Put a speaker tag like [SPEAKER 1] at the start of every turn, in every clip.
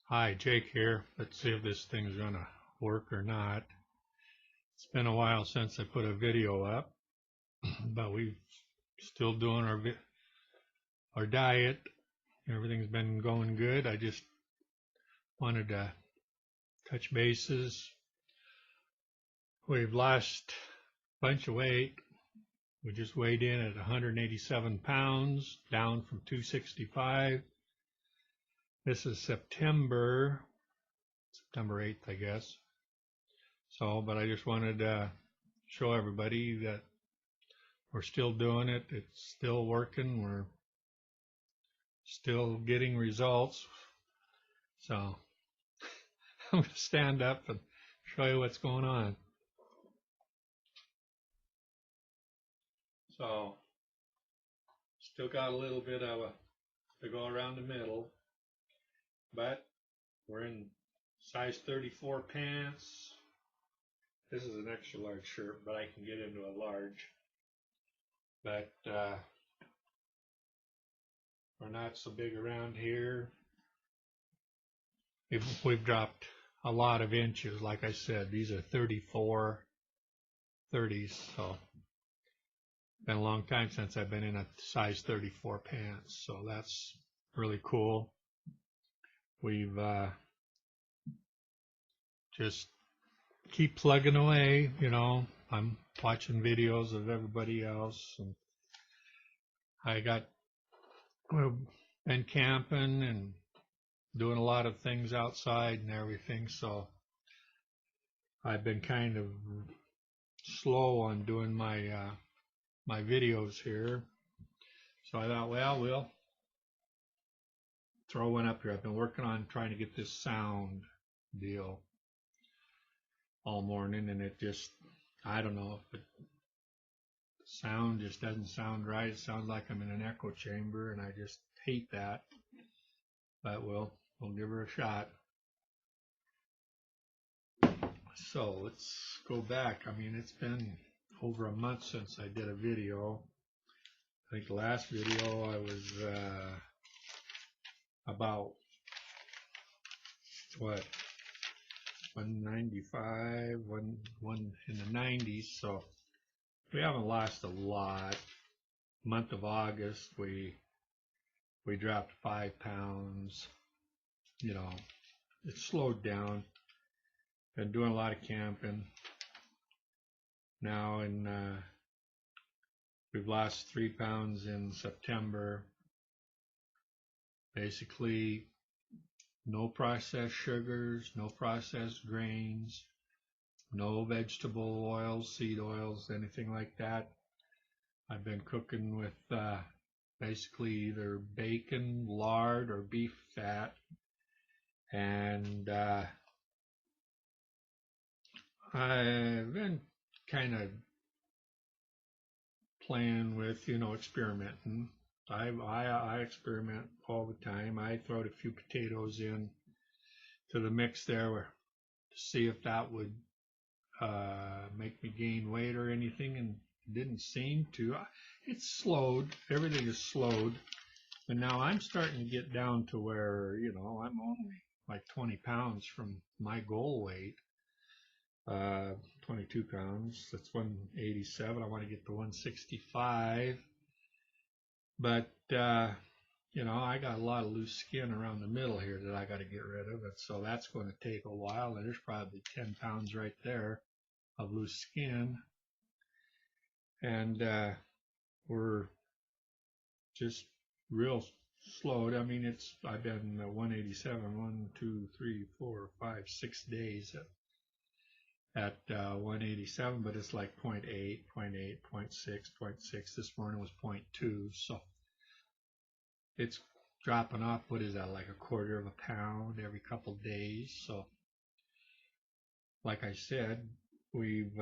[SPEAKER 1] Hi, Jake here. Let's see if this thing's gonna work or not. It's been a while since I put a video up, but we're still doing our diet. Everything's been going good. I just wanted to touch bases. We've lost a bunch of weight. We just weighed in at 187 pounds, down from 265. This is September 8th, I guess. But I just wanted to show everybody that we're still doing it. It's still working. We're still getting results. So I'm going to stand up and show you what's going on. So still got a little bit to go around the middle, but we're in size 34 pants. This is an extra large shirt, but I can get into a large. But we're not so big around here. We've dropped a lot of inches. Like I said, these are 34 30s, so been a long time since I've been in a size 34 pants, so that's really cool. We've just keep plugging away, I'm watching videos of everybody else, and we've been camping and doing a lot of things outside and everything, so I've been kind of slow on doing my my videos here. So I thought, well, we'll throw one up here. I've been working on trying to get this sound deal all morning, and it just, I don't know, if the sound just doesn't sound right. It sounds like I'm in an echo chamber, and I just hate that. But we'll give her a shot. So let's go back. I mean, it's been over a month since I did a video. I think the last video I was about, what, 195, one in the 90s, so we haven't lost a lot. Month of August, we dropped 5 pounds. It slowed down. Been doing a lot of camping now, and we've lost 3 pounds in September. Basically, no processed sugars, no processed grains, no vegetable oils, seed oils, anything like that. I've been cooking with basically either bacon, lard, or beef fat, and I've been kind of playing with, experimenting. I experiment all the time. I throw a few potatoes in to the mix there to see if that would make me gain weight or anything, and it didn't seem to. It's slowed. Everything is slowed. But now I'm starting to get down to where, I'm only like 20 pounds from my goal weight. 22 pounds. That's 187. I want to get to 165. But, I got a lot of loose skin around the middle here that I got to get rid of. And so that's going to take a while. And there's probably 10 pounds right there of loose skin. And we're just real slowed. I mean, I've been 187, 1, 2, 3, 4, 5, 6 days at 187, but it's like 0.8, 0.8, 0.6, 0.6. This morning was 0.2, so it's dropping off. What is that, like a quarter of a pound every couple days? So, like I said, we've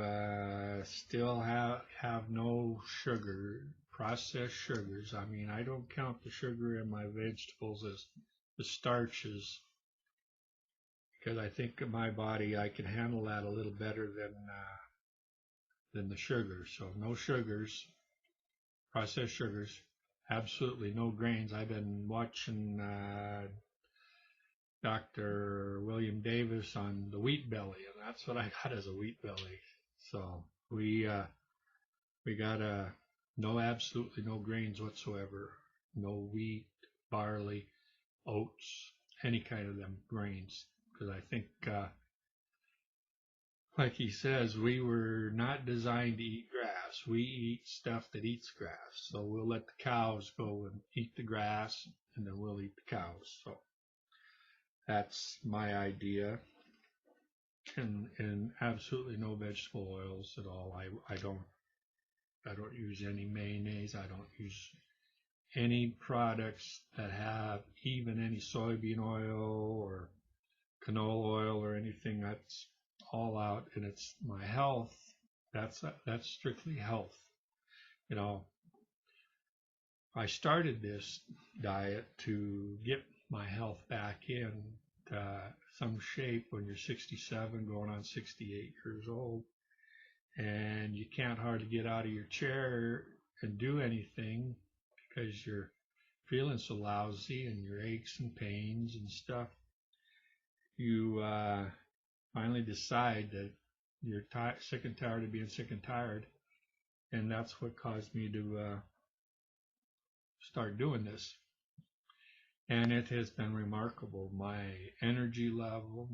[SPEAKER 1] still have no sugar, processed sugars. I mean, I don't count the sugar in my vegetables as the starches, because I think in my body I can handle that a little better than the sugar. So no sugars, processed sugars, absolutely no grains. I've been watching Dr. William Davis on the wheat belly, and that's what I got as a wheat belly. So we got absolutely no grains whatsoever, no wheat, barley, oats, any kind of them grains, because I think, like he says, we were not designed to eat grass. We eat stuff that eats grass. So we'll let the cows go and eat the grass, and then we'll eat the cows. So that's my idea. And absolutely no vegetable oils at all. I don't use any mayonnaise. I don't use any products that have even any soybean oil or canola oil or anything. That's all out, and it's my health. That's strictly health. You know, I started this diet to get my health back in some shape when you're 67, going on 68 years old, and you can't hardly get out of your chair and do anything because you're feeling so lousy and your aches and pains and stuff. You finally decide that you're sick and tired of being sick and tired, and that's what caused me to start doing this. And it has been remarkable. My energy level,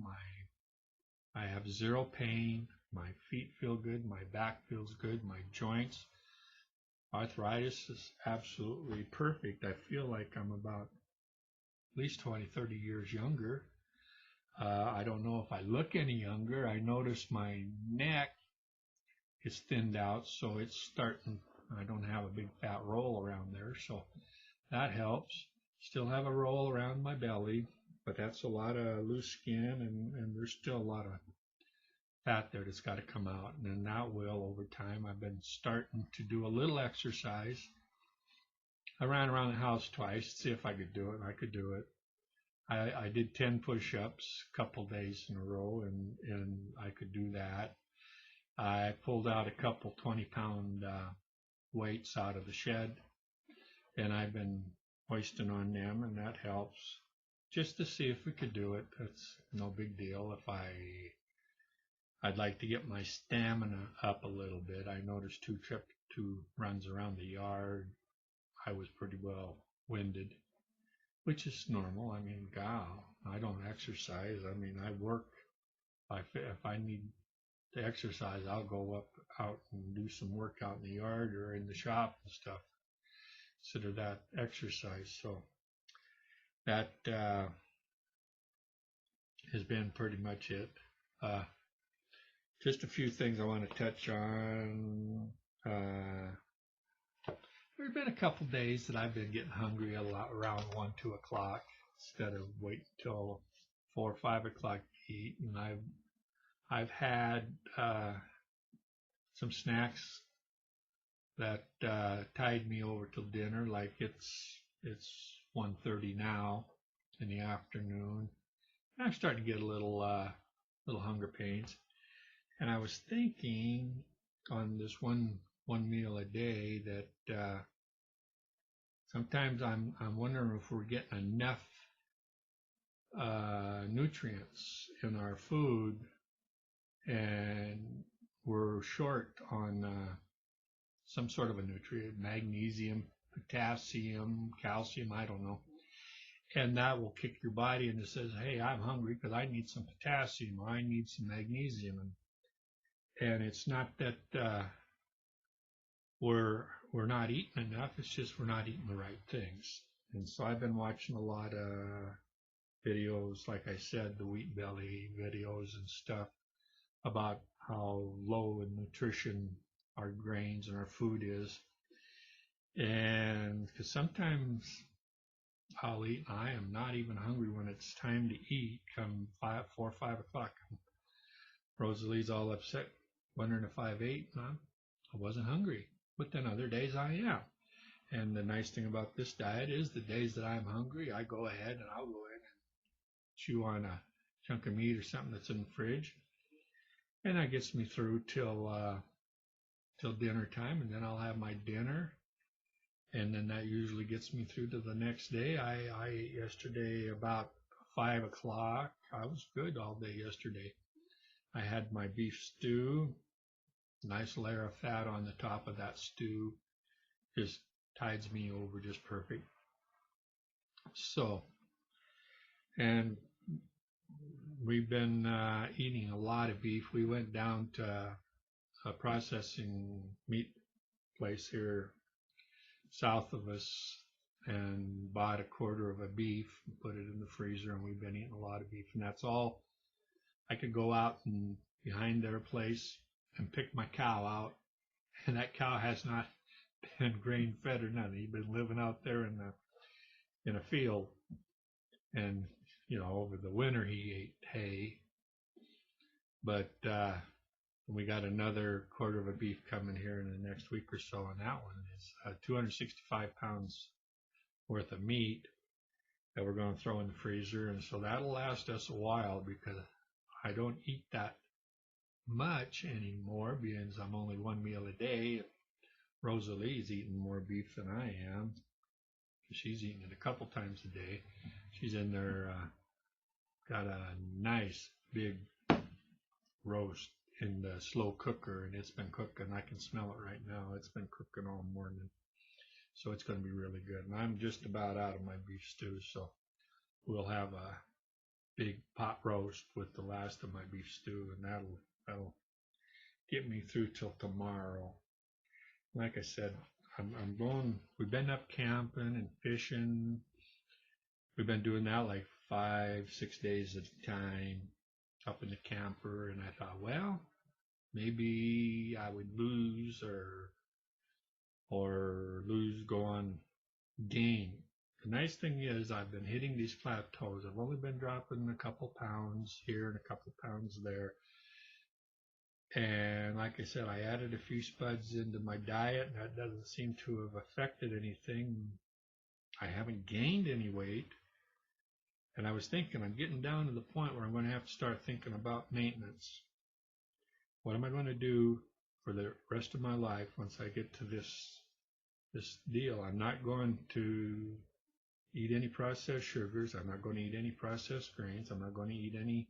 [SPEAKER 1] I have zero pain, my feet feel good, my back feels good, my joints, arthritis is absolutely perfect. I feel like I'm about at least 20, 30 years younger. I don't know if I look any younger. I notice my neck is thinned out, so it's starting, I don't have a big fat roll around there, so that helps. Still have a roll around my belly, but that's a lot of loose skin, and there's still a lot of fat there that's got to come out, and then that will over time. I've been starting to do a little exercise. I ran around the house twice to see if I could do it, and I could do it. I did 10 push-ups a couple days in a row, and I could do that. I pulled out a couple 20-pound weights out of the shed, and I've been hoisting on them, and that helps. Just to see if we could do it. That's no big deal. If I'd like to get my stamina up a little bit. I noticed two runs around the yard, I was pretty well winded, which is normal. I mean, I don't exercise. I mean, I work. If I need to exercise, I'll go out and do some work out in the yard or in the shop and stuff. Consider that exercise. So that has been pretty much it. Just a few things I want to touch on. There's been a couple days that I've been getting hungry a lot around 1, 2 o'clock instead of waiting till 4 or 5 o'clock to eat. And I've had some snacks that tide me over till dinner. Like it's 1:30 now in the afternoon. And I'm starting to get a little hunger pains. And I was thinking on this one meal a day that sometimes I'm wondering if we're getting enough nutrients in our food, and we're short on some sort of a nutrient, magnesium, potassium, calcium, I don't know. And that will kick your body and it says, hey, I'm hungry because I need some potassium or I need some magnesium. And it's not that we're not eating enough, it's just we're not eating the right things. And so I've been watching a lot of videos, like I said, the wheat belly videos and stuff about how low in nutrition our grains and our food is. And because sometimes I'll eat, I am not even hungry when it's time to eat, come 4 or 5 o'clock. Rosalie's all upset, wondering if I've ate. I wasn't hungry, but then other days I am. And the nice thing about this diet is the days that I'm hungry, I go ahead and I'll go in and chew on a chunk of meat or something that's in the fridge. And that gets me through till dinner time, and then I'll have my dinner. And then that usually gets me through to the next day. I ate yesterday about 5 o'clock. I was good all day yesterday. I had my beef stew, nice layer of fat on the top of that stew. Just tides me over just perfect. So, and we've been eating a lot of beef. We went down to a processing meat place here south of us and bought a quarter of a beef and put it in the freezer, and we've been eating a lot of beef. And that's all. I could go out and behind their place and pick my cow out, and that cow has not been grain fed or nothing. He's been living out there in a field, and over the winter he ate hay. But we got another quarter of a beef coming here in the next week or so, and that one is 265 pounds worth of meat that we're going to throw in the freezer, and so that'll last us a while because I don't eat that much anymore, because I'm only one meal a day. Rosalie's eating more beef than I am. She's eating it a couple times a day. She's in there, got a nice big roast in the slow cooker, and it's been cooking. I can smell it right now. It's been cooking all morning. So it's going to be really good. And I'm just about out of my beef stew, so we'll have a big pot roast with the last of my beef stew, and that'll get me through till tomorrow. Like I said, I'm going. We've been up camping and fishing. We've been doing that like 5-6 days at a time up in the camper, and I thought, well, maybe I would lose or lose, go on gain. The nice thing is I've been hitting these plateaus. I've only been dropping a couple pounds here and a couple pounds there. And like I said, I added a few spuds into my diet, and that doesn't seem to have affected anything. I haven't gained any weight. And I was thinking, I'm getting down to the point where I'm going to have to start thinking about maintenance. What am I going to do for the rest of my life once I get to this deal? I'm not going to eat any processed sugars. I'm not going to eat any processed grains. I'm not going to eat any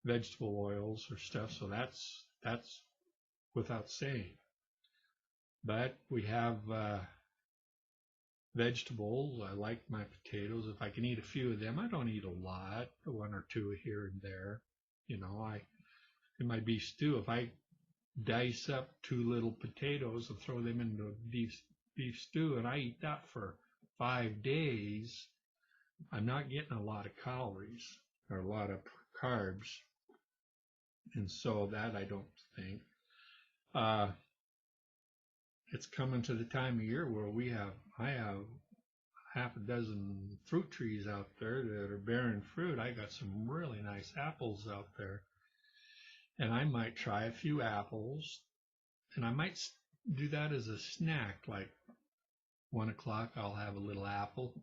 [SPEAKER 1] vegetable oils or stuff. So that's without saying. But we have vegetables. I like my potatoes. If I can eat a few of them, I don't eat a lot, one or two here and there. In my beef stew, if I dice up 2 little potatoes and throw them into a beef stew, and I eat that for 5 days, I'm not getting a lot of calories or a lot of carbs. And so that I don't think. It's coming to the time of year where I have half a dozen fruit trees out there that are bearing fruit. I got some really nice apples out there, and I might try a few apples, and I might do that as a snack. Like 1 o'clock, I'll have a little apple,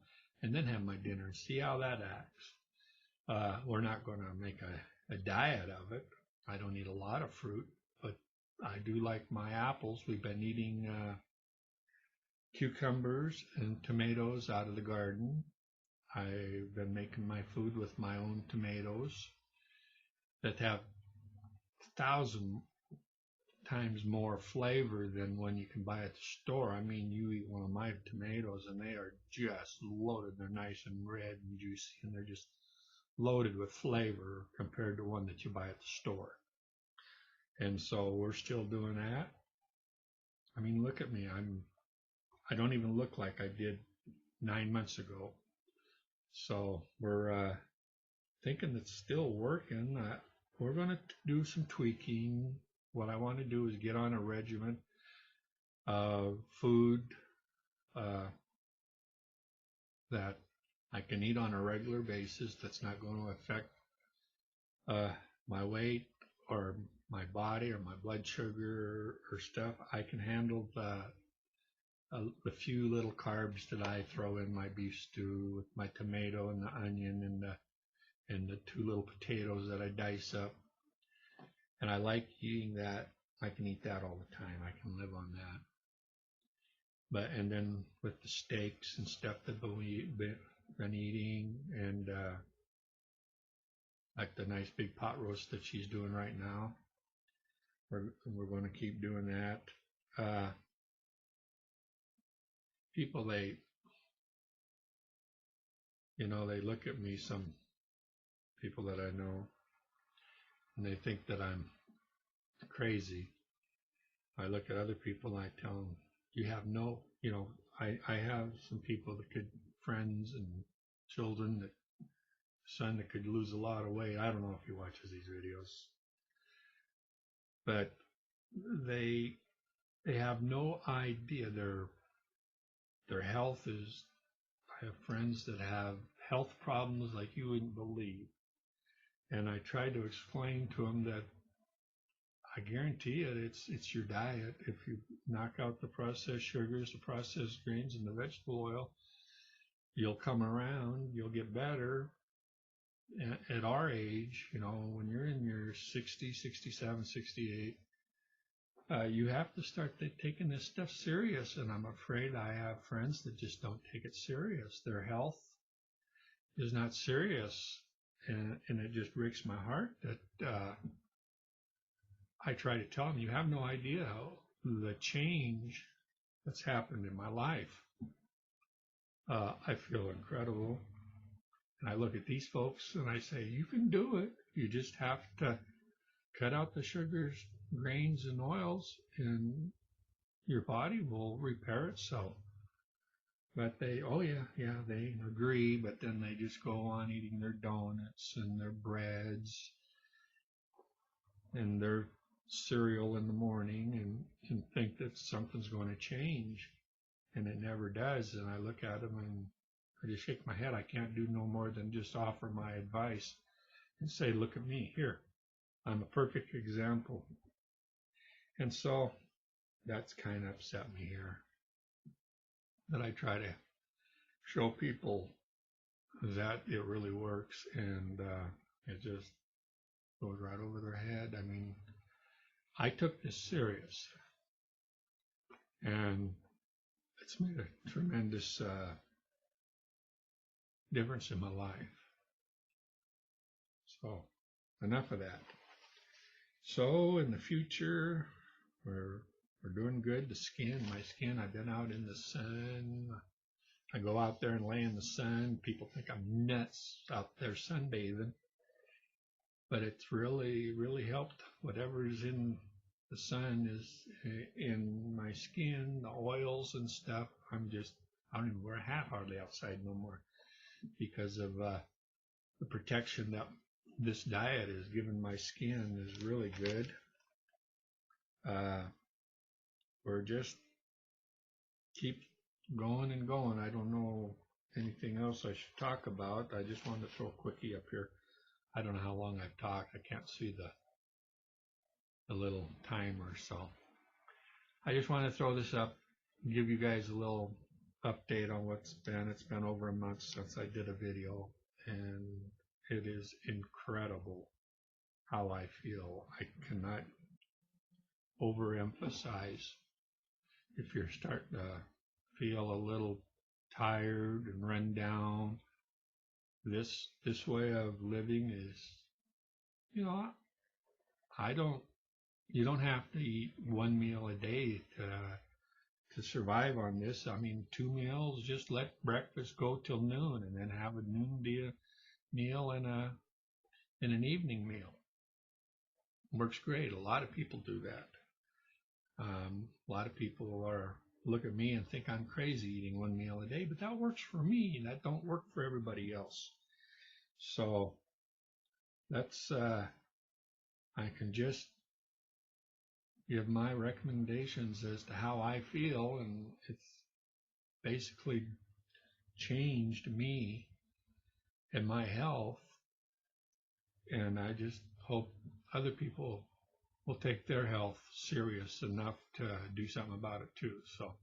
[SPEAKER 1] and then have my dinner and see how that acts. We're not going to make a diet of it. I don't eat a lot of fruit, but I do like my apples. We've been eating cucumbers and tomatoes out of the garden. I've been making my food with my own tomatoes that have 1,000 times more flavor than when you can buy at the store. I mean, you eat one of my tomatoes and they are just loaded. They're nice and red and juicy, and they're just loaded with flavor compared to one that you buy at the store. And so we're still doing that. I mean, look at me. I don't even look like I did 9 months ago. So we're thinking it's still working. We're going to do some tweaking. What I want to do is get on a regimen of food that I can eat on a regular basis that's not going to affect my weight or my body or my blood sugar or stuff. I can handle the few little carbs that I throw in my beef stew with my tomato and the onion and the 2 little potatoes that I dice up. And I like eating that. I can eat that all the time. I can live on that. And then with the steaks and stuff that we've been eating, and like the nice big pot roast that she's doing right now. We're going to keep doing that. People, they look at me, some people that I know, and they think that I'm crazy. I look at other people and I tell them, you have no, I have some people that could, friends and children, that son that could lose a lot of weight. I don't know if he watches these videos, but they have no idea their health is. I have friends that have health problems like you wouldn't believe, and I try to explain to them that I guarantee it's your diet. If you knock out the processed sugars, the processed grains, and the vegetable oil, you'll come around, you'll get better. At our age, when you're in your 60, 67, 68, you have to start taking this stuff serious. And I'm afraid I have friends that just don't take it serious. Their health is not serious. And it just breaks my heart that I try to tell them, you have no idea the change that's happened in my life. I feel incredible. And I look at these folks and I say, you can do it. You just have to cut out the sugars, grains, and oils, and your body will repair itself. But they agree, but then they just go on eating their donuts and their breads and their cereal in the morning and think that something's going to change. And it never does. And I look at them and I just shake my head. I can't do no more than just offer my advice and say, look at me here. I'm a perfect example. And so that's kind of upset me here, that I try to show people that it really works, and it just goes right over their head. I mean, I took this serious, and it's made a tremendous difference in my life. So enough of that. So in the future, we're doing good. My skin, I've been out in the sun. I go out there and lay in the sun. People think I'm nuts out there sunbathing, but it's really, really helped. Whatever's in the sun is in my skin, the oils and stuff. I don't even wear a hat hardly outside no more because of the protection that this diet has given my skin is really good. We're just keep going and going. I don't know anything else I should talk about. I just wanted to throw a quickie up here. I don't know how long I've talked. I can't see the little timer, so I just want to throw this up, give you guys a little update on what's been. It's been over a month since I did a video, and it is incredible how I feel. I cannot overemphasize. If you're starting to feel a little tired and run down, this way of living is, you don't have to eat one meal a day to survive on this. I mean, 2 meals, just let breakfast go till noon and then have a noon meal and an evening meal. Works great. A lot of people do that. A lot of people look at me and think I'm crazy eating 1 meal a day, but that works for me. That don't work for everybody else. So that's I can just give my recommendations as to how I feel, and it's basically changed me and my health, and I just hope other people will take their health serious enough to do something about it too. So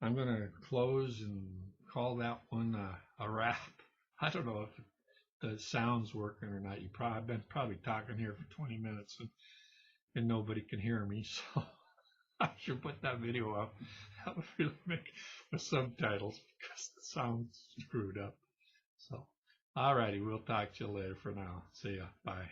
[SPEAKER 1] I'm going to close and call that one a wrap. I don't know if the sound's working or not. I've been probably talking here for 20 minutes and nobody can hear me, so I should put that video up. That would really make the subtitles because the sound's screwed up. So All righty. We'll talk to you later for now. See ya. Bye.